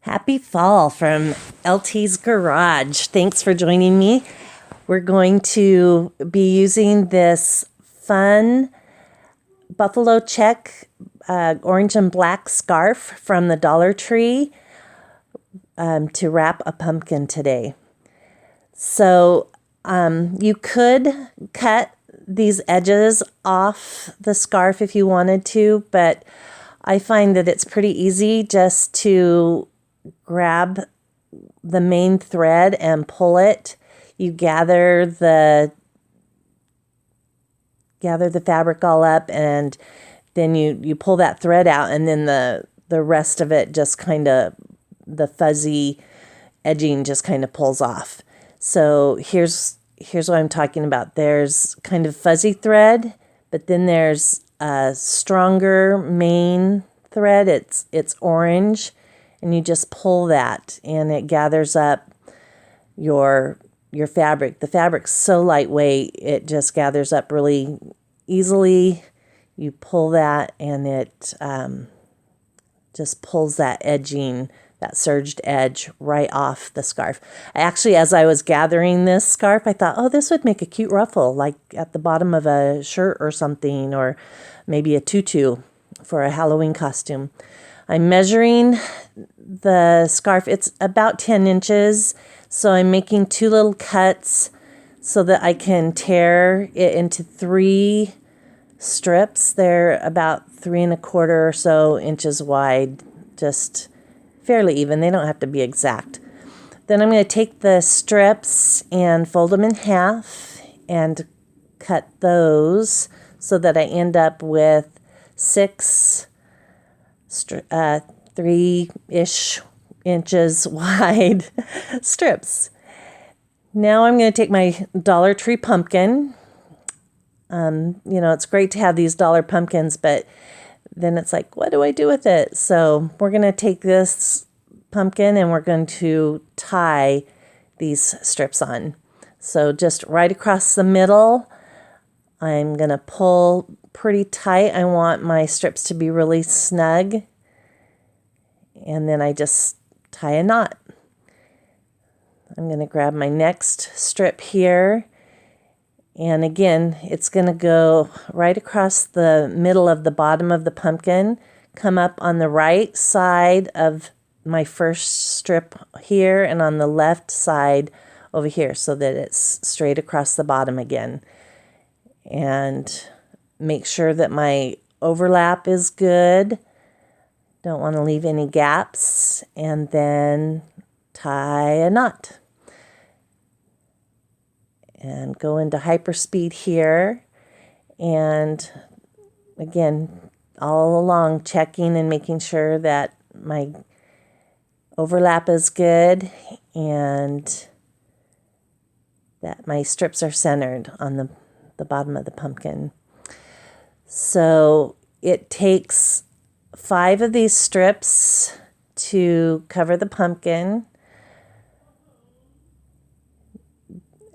Happy fall from LT's Garage. Thanks for joining me. We're going to be using this fun buffalo check orange and black scarf from the Dollar Tree to wrap a pumpkin today. So you could cut these edges off the scarf if you wanted to, but I find that it's pretty easy just to grab the main thread and pull it. You gather the fabric all up, and then you pull that thread out, and then the rest of it just kind of, the fuzzy edging just kind of pulls off. So here's what I'm talking about. There's kind of fuzzy thread, but then there's a stronger main thread. It's orange, and you just pull that and it gathers up your fabric. The fabric's so lightweight, it just gathers up really easily. You pull that and it just pulls that edging, that serged edge right off the scarf. Actually, as I was gathering this scarf, I thought, oh, this would make a cute ruffle, like at the bottom of a shirt or something, or maybe a tutu for a Halloween costume. I'm measuring the scarf. It's about 10 inches. So I'm making 2 little cuts so that I can tear it into 3 strips. They're about 3 1/4 or so inches wide, just fairly even. They don't have to be exact. Then I'm going to take the strips and fold them in half and cut those so that I end up with 6 3-ish inches wide strips. Now I'm going to take my Dollar Tree pumpkin. It's great to have these dollar pumpkins, but then it's like, what do I do with it? So we're going to take this pumpkin and we're going to tie these strips on. So just right across the middle, I'm going to pull pretty tight. I want my strips to be really snug. And then I just tie a knot. I'm going to grab my next strip here. And again, it's going to go right across the middle of the bottom of the pumpkin, come up on the right side of my first strip here and on the left side over here so that it's straight across the bottom again. And make sure that my overlap is good. Don't want to leave any gaps, and then tie a knot. And go into hyperspeed here, and again, all along checking and making sure that my overlap is good and that my strips are centered on the bottom of the pumpkin. So it takes 5 of these strips to cover the pumpkin.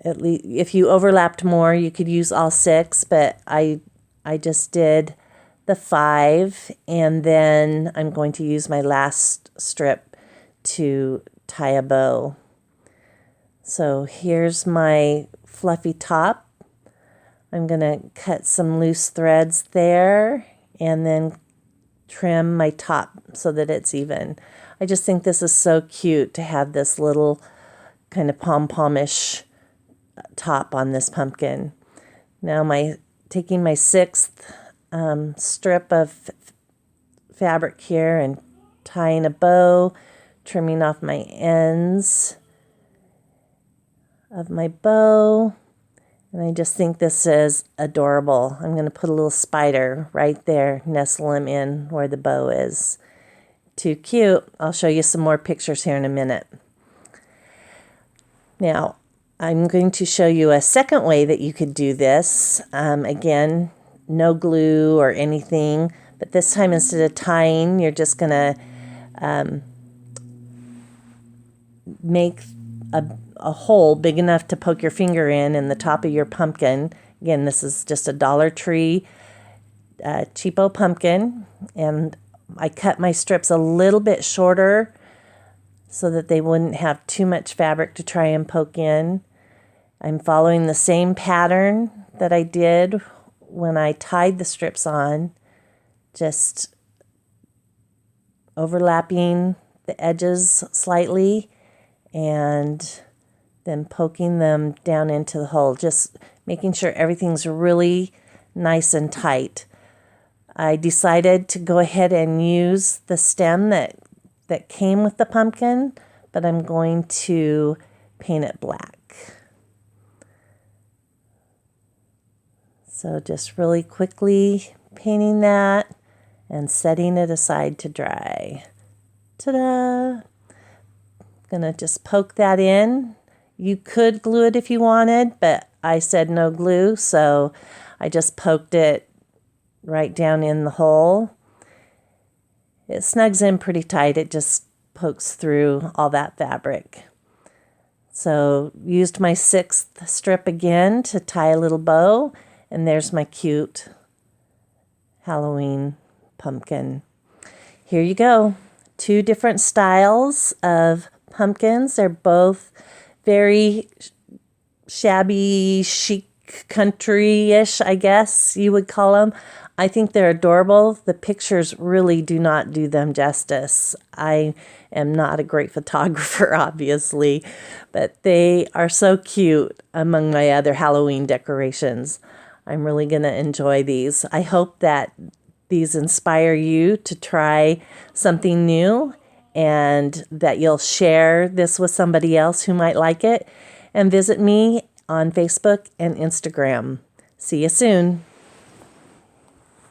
At least if you overlapped more, you could use all 6, but I just did the 5, and then I'm going to use my last strip to tie a bow. So here's my fluffy top. I'm going to cut some loose threads there and then trim my top so that it's even. I just think this is so cute to have this little kind of pom-pomish top on this pumpkin. Now taking my 6th strip of fabric here and tying a bow, trimming off my ends of my bow. And I just think this is adorable. I'm going to put a little spider right there, nestle him in where the bow is. Too cute. I'll show you some more pictures here in a minute. Now, I'm going to show you a second way that you could do this. Again, no glue or anything, but this time instead of tying, you're just going to make a hole big enough to poke your finger in the top of your pumpkin. Again, this is just a Dollar Tree cheapo pumpkin, and I cut my strips a little bit shorter so that they wouldn't have too much fabric to try and poke in. I'm following the same pattern that I did when I tied the strips on, just overlapping the edges slightly and then poking them down into the hole, just making sure everything's really nice and tight. I decided to go ahead and use the stem that came with the pumpkin, but I'm going to paint it black. So just really quickly painting that and setting it aside to dry. Ta-da! Gonna just poke that in. You could glue it if you wanted, but I said no glue, so I just poked it right down in the hole. It snugs in pretty tight. It just pokes through all that fabric. So used my 6th strip again to tie a little bow, and there's my cute Halloween pumpkin. Here you go. 2 different styles of pumpkins. They're both very shabby, chic, country-ish, I guess you would call them. I think they're adorable. The pictures really do not do them justice. I am not a great photographer, obviously, but they are so cute among my other Halloween decorations. I'm really going to enjoy these. I hope that these inspire you to try something new and that you'll share this with somebody else who might like it. And visit me on Facebook and Instagram. See you soon.